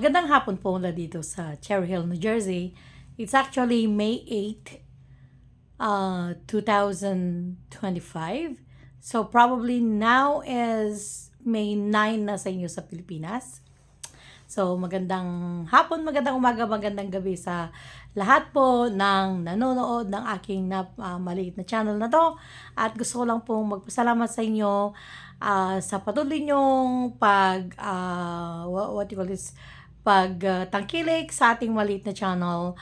Magandang hapon po mula dito sa Cherry Hill, New Jersey. It's actually May 8, 2025. So probably now is May 9 na sa inyo sa Pilipinas. So magandang hapon, magandang umaga, magandang gabi sa lahat po ng nanonood ng aking maliit na channel na to. At gusto ko lang pong magpasalamat sa inyo sa patuloy nyong what you call this, tangkilik sa ating maliit na channel.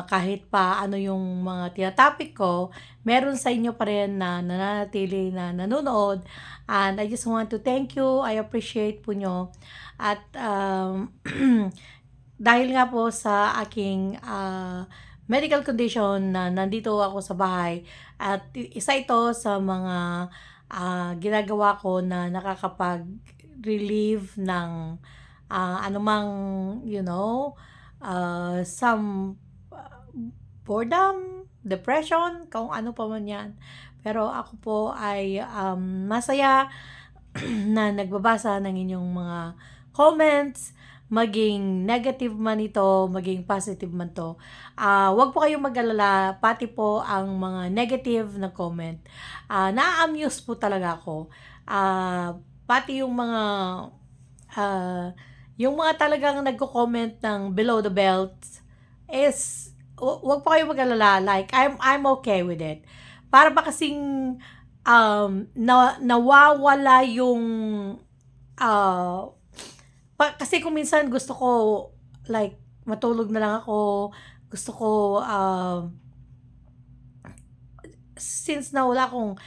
Kahit pa ano yung mga tinatopic ko, meron sa inyo pa rin na nananatili na nanonood. And I just want to thank you. I appreciate po nyo. At dahil nga po sa aking medical condition na nandito ako sa bahay, at isa ito sa mga ginagawa ko na nakakapag-relieve ng anumang, some boredom, depression, kung ano pa man yan. Pero ako po ay masaya na nagbabasa ng inyong mga comments, maging negative man ito, maging positive man to. Wag po kayong mag-alala, pati po ang mga negative na comment. Na-amuse po talaga ako. Pati yung mga talagang nagko-comment ng below the belt is wag po kayong mag-alala. Like, I'm okay with it. Para ba kasing nawawala yung kasi kung minsan gusto ko like matulog na lang ako, gusto ko since na wala akong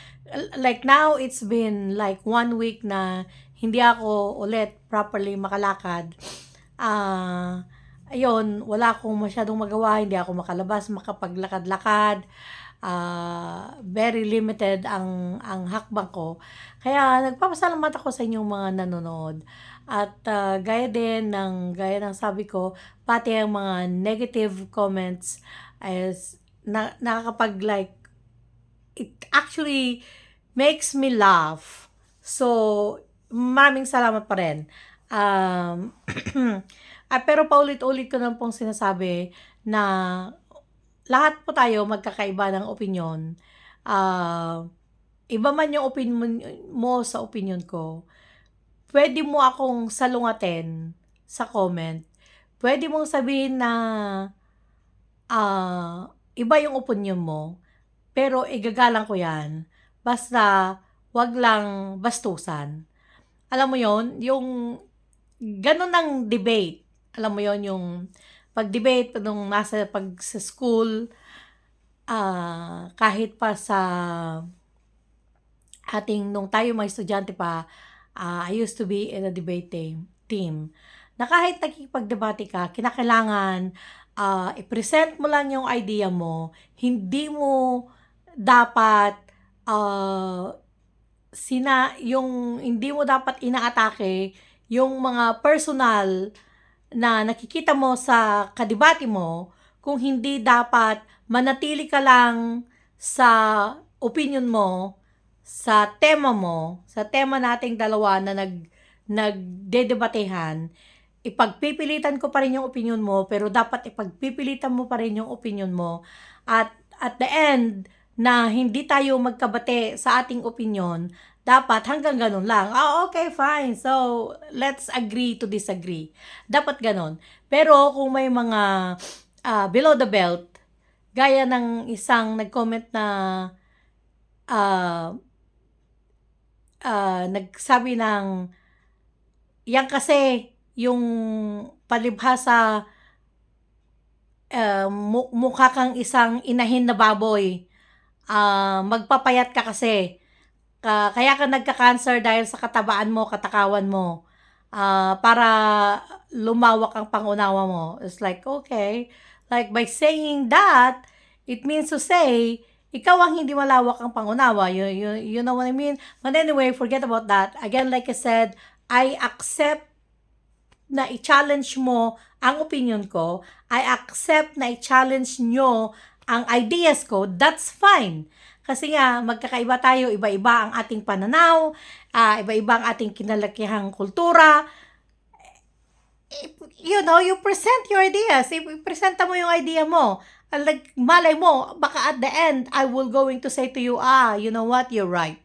like now it's been like 1 week na hindi ako ulit properly makalakad. Ayun, wala akong masyadong magawa, hindi ako makalabas, makapaglakad-lakad. Very limited ang hakbang ko. Kaya nagpapasalamat ako sa inyong mga nanonood. At gaya ng sabi ko, pati ang mga negative comments is nakakapag like, it actually makes me laugh. So, maraming salamat pa rin. Pero paulit-ulit ko lang pong sinasabi na lahat po tayo magkakaiba ng opinyon. Iba man yung opinion mo sa opinion ko, pwede mo akong salungatin sa comment. Pwede mong sabihin na iba yung opinion mo, pero igagalang ko yan. Basta wag lang bastusan. Alam mo yon, yung ganun ng debate. Alam mo yon, yung pag-debate nung pag sa school, kahit pa sa nung tayo mga estudyante pa, I used to be in a debate team. Na kahit nakikipagdebate ka, kinakailangan i-present mo lang yung idea mo. Hindi mo dapat hindi mo dapat inaatake yung mga personal na nakikita mo sa kadebate mo, kung hindi dapat manatili ka lang sa opinion mo, sa tema nating dalawa na nagdedebatehan. Ipagpipilitan ko pa rin yung opinion mo, pero dapat ipagpipilitan mo pa rin yung opinion mo. At the end, na hindi tayo magkabate sa ating opinion, dapat hanggang ganun lang. Okay, fine. So, let's agree to disagree. Dapat ganun. Pero kung may mga below the belt, gaya ng isang nag-comment na nagsabi ng, yan kasi yung palibhasa, mukha kang isang inahin na baboy. Magpapayat ka kasi. Kaya ka nagka-cancer dahil sa katabaan mo, katakawan mo. Para lumawak ang pangunawa mo. It's like, okay. Like, by saying that, it means to say, ikaw ang hindi malawak ang pangunawa. You know what I mean? But anyway, forget about that. Again, like I said, I accept na i-challenge mo ang opinion ko. I accept na i-challenge nyo ang ideas ko. That's fine. Kasi nga, magkakaiba tayo, iba-iba ang ating pananaw, iba-iba ang ating kinalakihang kultura. you present your ideas. Presenta mo yung idea mo. Like, malay mo, baka at the end, I will going to say to you, you know what, you're right.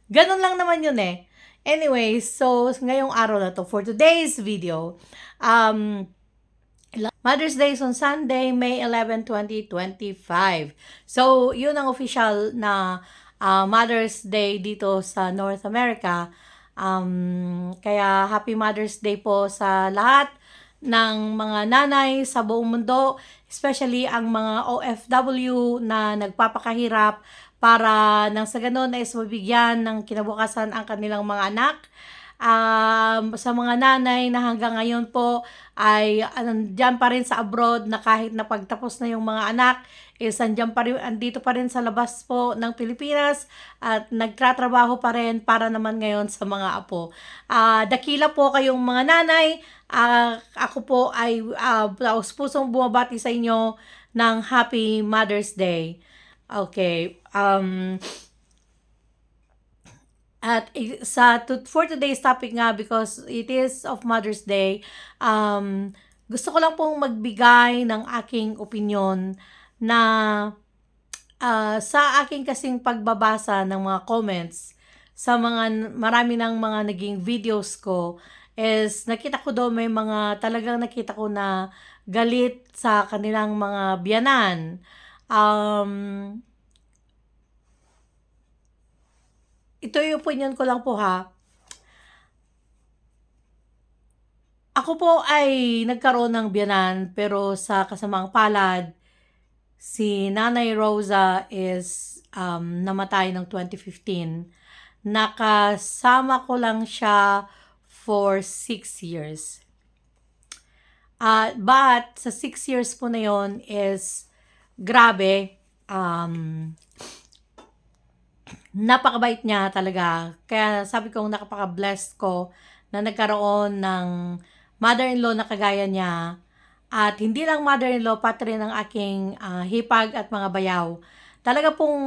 Ganun lang naman yun eh. Anyway, so, ngayong araw na to, for today's video, Mother's Day is on Sunday, May 11, 2025. So, yun ang official na Mother's Day dito sa North America. Kaya Happy Mother's Day po sa lahat ng mga nanay sa buong mundo, especially ang mga OFW na nagpapakahirap para nang sa ganun ay mabigyan ng kinabukasan ang kanilang mga anak. Sa mga nanay na hanggang ngayon po ay andyan pa rin sa abroad na kahit na pagtapos na yung mga anak is andito pa rin sa labas po ng Pilipinas at nagtratrabaho pa rin para naman ngayon sa mga apo. Dakila po kayong mga nanay. Ako po ay pusong bumabati sa inyo ng Happy Mother's Day. Okay. At for today's topic nga, because it is of Mother's Day, gusto ko lang pong magbigay ng aking opinion na sa aking kasing pagbabasa ng mga comments sa marami ng mga naging videos ko is nakita ko doon may talagang nakita ko na galit sa kanilang mga biyanan. Ito yung opinion ko lang po ha. Ako po ay nagkaroon ng biyanan pero sa kasamaang palad, si Nanay Rosa is namatay ng 2015. Nakasama ko lang siya for 6 years. But sa 6 years po na yon is grabe. Napakabait niya talaga. Kaya sabi kong nakapaka-blessed ko na nagkaroon ng mother-in-law na kagaya niya. At hindi lang mother-in-law, pati rin ang aking hipag at mga bayaw. Talaga pong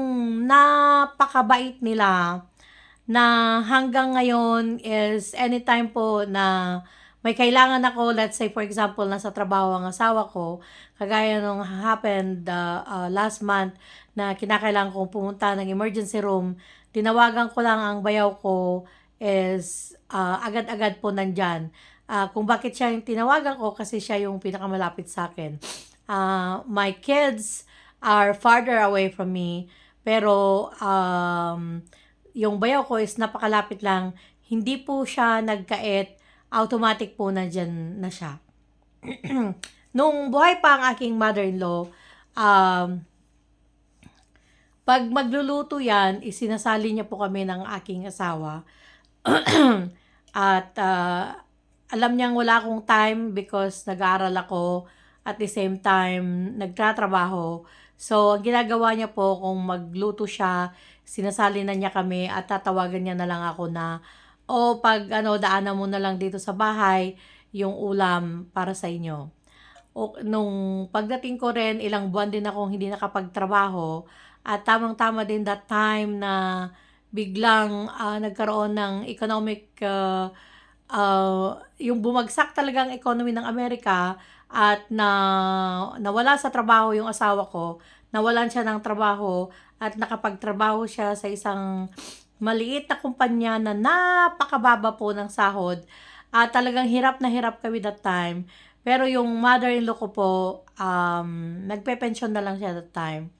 napakabait nila na hanggang ngayon is anytime po na may kailangan ako, let's say for example, nasa trabaho ang asawa ko, kagaya nung happened last month na kinakailangan kong pumunta ng emergency room, tinawagan ko lang ang bayaw ko is agad-agad po nandyan. Kung bakit siya yung tinawagan ko, kasi siya yung pinakamalapit sa akin. My kids are farther away from me, pero yung bayaw ko is napakalapit lang. Hindi po siya nagkait, automatic po nandyan na siya. Nung buhay pa ang aking mother-in-law, pag magluluto yan, isinasali niya po kami ng aking asawa. At alam niyang wala akong time because nag-aaral ako at the same time nagtatrabaho. So, ang ginagawa niya po kung magluto siya, sinasali na niya kami at tatawagan niya na lang ako na pag daanan mo na lang dito sa bahay yung ulam para sa inyo. Nung pagdating ko rin, ilang buwan din akong hindi nakapagtrabaho at tamang-tama din that time na biglang nagkaroon ng economic yung bumagsak talagang economy ng Amerika at nawala sa trabaho yung asawa ko, nawalan siya ng trabaho at nakapagtrabaho siya sa isang maliit na kumpanya na napakababa po ng sahod. Talagang hirap na hirap kami that time. Pero yung mother-in-law ko po, nagpe-pension na lang siya that time.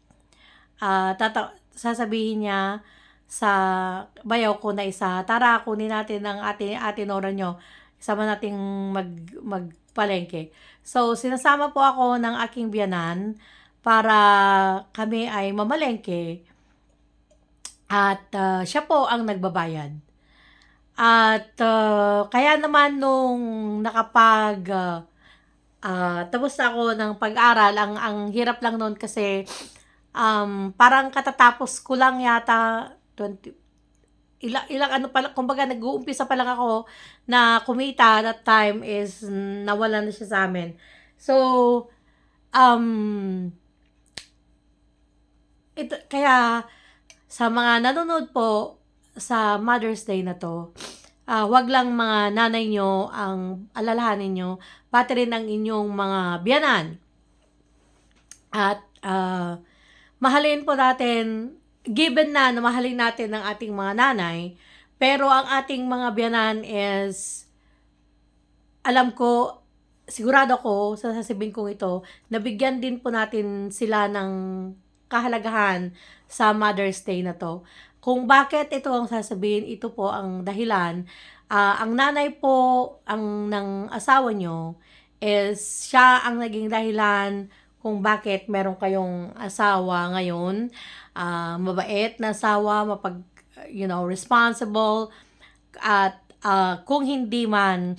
Sasabihin niya sa bayaw ko na isa, tara, kunin natin ang ate Nora nyo. Isama nating magpalengke. So, sinasama po ako ng aking biyanan para kami ay mamalengke. At siya po ang nagbabayad. At kaya naman nung tapos ako ng pag-aral, ang hirap lang noon kasi parang katatapos ko lang yata 20 ilang pala, kumbaga nag-uumpisa pa lang ako na kumita that time is nawala na siya sa amin. So kaya sa mga nanonood po sa Mother's Day na to, wag lang mga nanay nyo ang alalahanin nyo, pati rin ang inyong mga biyanan. At mahalin po natin, given na mahalin natin ang ating mga nanay, pero ang ating mga biyanan is, alam ko, sigurado ko, sa sasabihin kong ito, nabigyan din po natin sila ng kahalagahan sa Mother's Day na to. Kung bakit ito ang sasabihin, ito po ang dahilan. Ang nanay po ng asawa nyo is siya ang naging dahilan kung bakit meron kayong asawa ngayon. Mabait na asawa, responsible, at kung hindi man,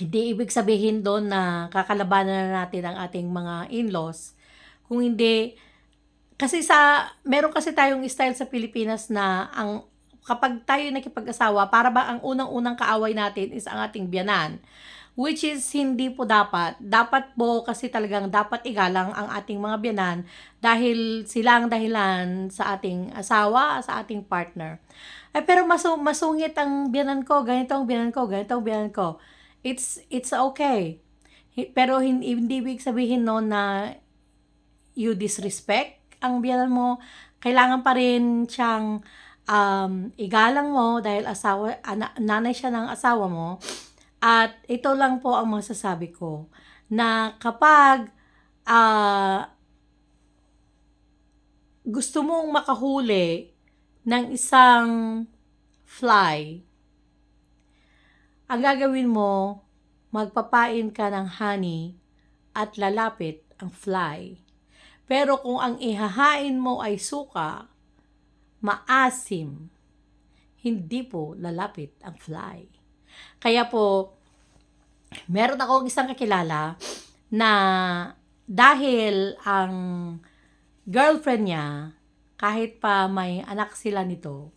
hindi ibig sabihin doon na kakalabanan na natin ang ating mga in-laws. Kung hindi, kasi meron kasi tayong style sa Pilipinas na kapag tayo nakipag-asawa, para ba ang unang-unang kaaway natin is ang ating biyanan. Which is hindi po dapat. Dapat po kasi talagang dapat igalang ang ating mga biyanan dahil sila ang dahilan sa ating asawa, sa ating partner. Pero masungit ang biyanan ko, ganito ang biyanan ko, ganito ang biyanan ko. It's okay. Pero hindi ibig sabihin no na you disrespect ang biyanan mo. Kailangan pa rin siyang igalang mo dahil nanay siya ng asawa mo. At ito lang po ang masasabi ko, na kapag gusto mong makahuli ng isang fly, ang gagawin mo, magpapain ka ng honey at lalapit ang fly. Pero kung ang ihahain mo ay suka, maasim, hindi po lalapit ang fly. Kaya po, meron akong isang kakilala na dahil ang girlfriend niya, kahit pa may anak sila nito,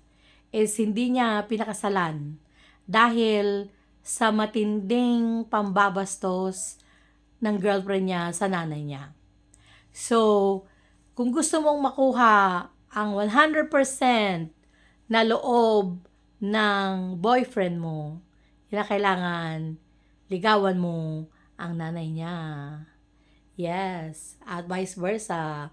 is hindi niya pinakasalan dahil sa matinding pambabastos ng girlfriend niya sa nanay niya. So, kung gusto mong makuha ang 100% na loob ng boyfriend mo, kailangan ligawan mo ang nanay niya. Yes, at vice versa.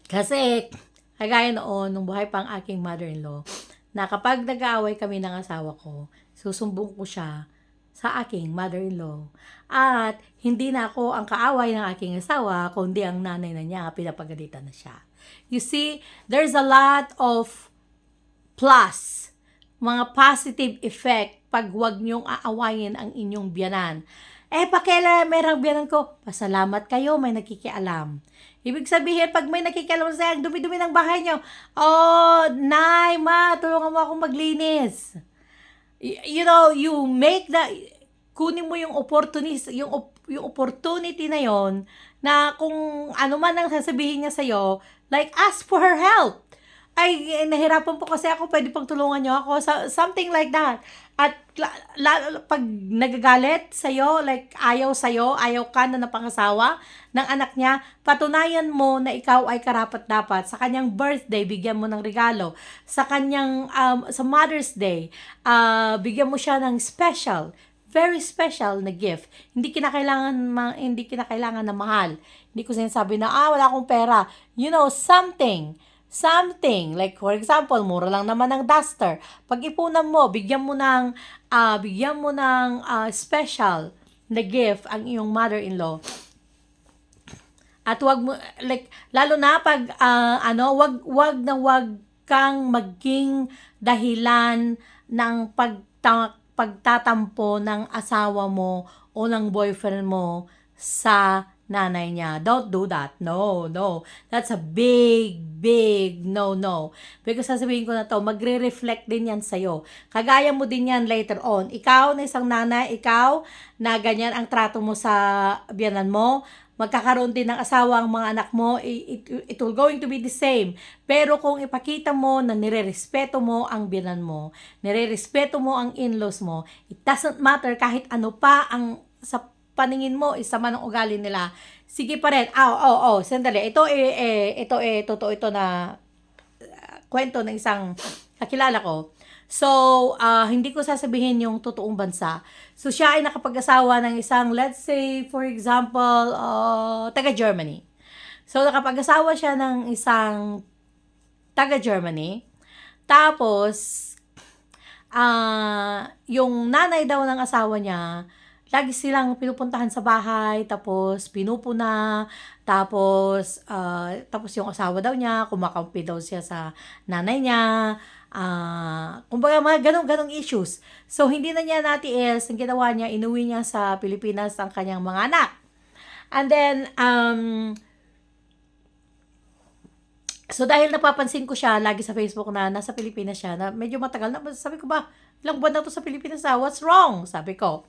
Kasi, kagaya noon, nung buhay pa ang aking mother-in-law, na kapag nag-aaway kami ng asawa ko, susumbong ko siya sa aking mother-in-law. At hindi na ako ang kaaway ng aking asawa, kundi ang nanay na niya, pinapagalitan na siya. You see, there's a lot of plus, mga positive effect pag wag niyong aawayin ang inyong biyanan. Merang biyanan ko, pasalamat kayo, may nakikialam. Ibig sabihin, pag may nakikialam sa ang dumi-dumi ng bahay niyo, oh, nay, ma, tulungan mo akong maglinis. You make kunin mo yung opportunity na yon, na kung ano man ang sasabihin niya sa'yo, like, ask for her help. Ay, nahirapan po kasi ako, pwede pang tulungan niyo ako, something like that. At pag nagagalit sa'yo, like ayaw ka na napangasawa ng anak niya, patunayan mo na ikaw ay karapat-dapat. Sa kanyang birthday, bigyan mo ng regalo. Sa kanyang, sa Mother's Day, bigyan mo siya ng very special na gift. Hindi kinakailangan na mahal. Hindi ko sinasabi na, wala akong pera. Something, like for example, mura lang naman ng duster. Pag-ipunan mo, bigyan mo ng special na gift ang iyong mother-in-law. At wag mo, like, lalo na pag wag kang maging dahilan ng pagtatampo ng asawa mo o ng boyfriend mo sa nanay niya. Don't do that. No. That's a big no. Because sasabihin ko na to, magre-reflect din yan sa'yo. Kagaya mo din yan later on. Ikaw na isang nanay, ikaw na ganyan ang trato mo sa biyanan mo, magkakaroon din ng asawa ang mga anak mo, it will going to be the same. Pero kung ipakita mo na nirerespeto mo ang biyanan mo, nirerespeto mo ang in-laws mo, it doesn't matter kahit ano pa ang sa paningin mo, isama ng ugali nila, sige pa rin. Sandali. Ito totoo ito na kwento ng isang kakilala ko. So, hindi ko sasabihin yung totoong bansa. So, siya ay nakapag-asawa ng isang, let's say, for example, taga-Germany. So, nakapag-asawa siya ng isang taga-Germany. Tapos, yung nanay daw ng asawa niya, lagi silang pinupuntahan sa bahay, tapos pinupuna, tapos yung asawa daw niya, kumakampi daw siya sa nanay niya, kumbaga mga ganong issues. So, hindi na niya natiis, ang ginawa niya, inuwi niya sa Pilipinas ang kanyang mga anak. And then, so dahil napapansin ko siya lagi sa Facebook na nasa Pilipinas siya, na medyo matagal na, sabi ko ba, ilang buwan na to sa Pilipinas na, what's wrong? Sabi ko.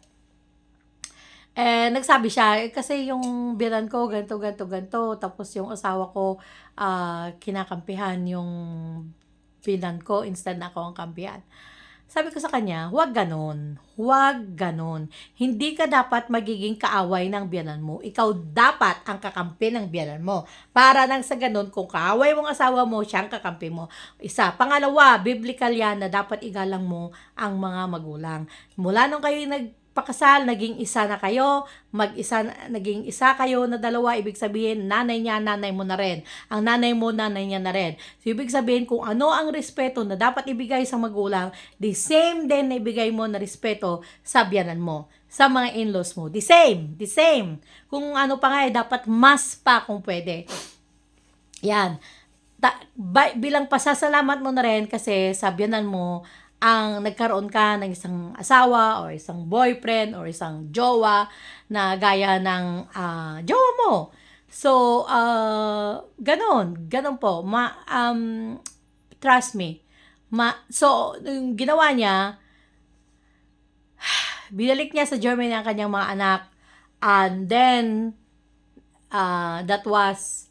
Nagsabi siya, kasi yung biyanan ko, ganito, tapos yung asawa ko, kinakampihan yung biyanan ko, instead na ako ang kampihan. Sabi ko sa kanya, huwag ganon. Hindi ka dapat magiging kaaway ng biyanan mo. Ikaw dapat ang kakampi ng biyanan mo. Para nang sa ganon, kung kaaway mong asawa mo, siyang kakampi mo. Isa. Pangalawa, biblical yan na dapat igalang mo ang mga magulang. Mula nung kayo nagpakasal, naging isa na kayo, naging isa kayo na dalawa, ibig sabihin, nanay niya, nanay mo na rin. Ang nanay mo, nanay niya na rin. So, ibig sabihin, kung ano ang respeto na dapat ibigay sa magulang, the same din na ibigay mo na respeto sa biyanan mo, sa mga in-laws mo. The same. Kung ano pa nga, dapat mas pa kung pwede. Yan. Bilang pasasalamat mo na rin kasi sa biyanan mo, ang nagkaroon ka ng isang asawa or isang boyfriend or isang jowa na gaya ng jowa mo. So, ganon po. Trust me. So, yung ginawa niya, binalik niya sa Germany ang kanyang mga anak, and then, that was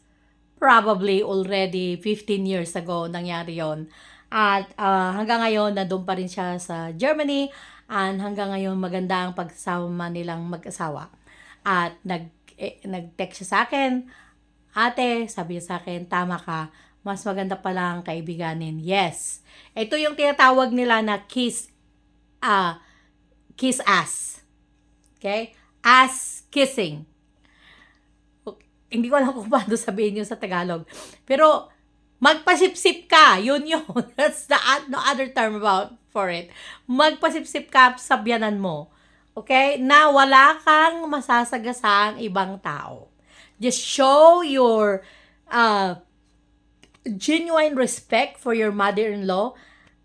probably already 15 years ago nangyari yon. At hanggang ngayon, nandun pa rin siya sa Germany, and hanggang ngayon maganda ang pagsama nilang mag-asawa. At nag-text siya sa akin, ate, sabi niya sa akin, tama ka, mas maganda palang kaibiganin. Yes. Ito yung tinatawag nila na kiss ass. Okay? Ass kissing. Hindi ko alam kung paano sabihin yun sa Tagalog. Pero, magpasipsip ka. Yun. That's the no other term for it. Magpasipsip ka sa biyanan mo. Okay? Na wala kang masasagasang ibang tao. Just show your genuine respect for your mother-in-law.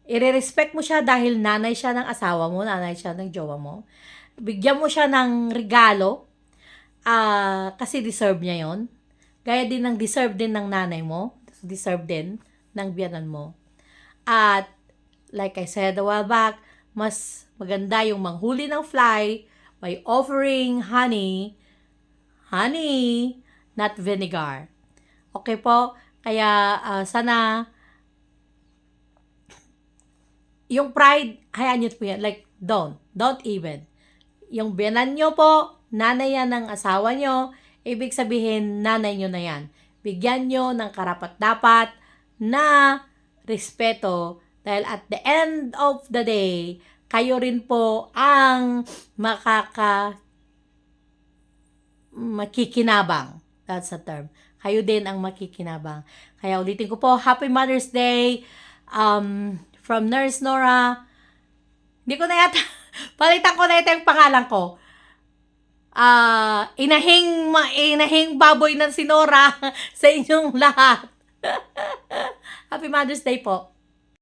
I-respect mo siya dahil nanay siya ng asawa mo, nanay siya ng jowa mo. Bigyan mo siya ng regalo kasi deserve niya yon. Gaya din ng deserve din ng nanay mo. Deserve din ng biyanan mo. At like I said a while back, mas maganda yung manghuli ng fly by offering honey, not vinegar. Okay po? Kaya sana yung pride, hayaan nyo po yan. Like, don't even. Yung biyanan nyo po, nanay yan ng asawa nyo, ibig sabihin, nanay nyo na yan. Bigyan nyo ng karapat-dapat na respeto dahil at the end of the day, kayo rin po ang makikinabang. That's a term. Kayo din ang makikinabang. Kaya ulitin ko po, Happy Mother's Day from Nurse Nora. Hindi ko na yata, palitan ko na ito yung pangalan ko. Inahing baboy ng si Nora sa inyong lahat. Happy Mother's Day po.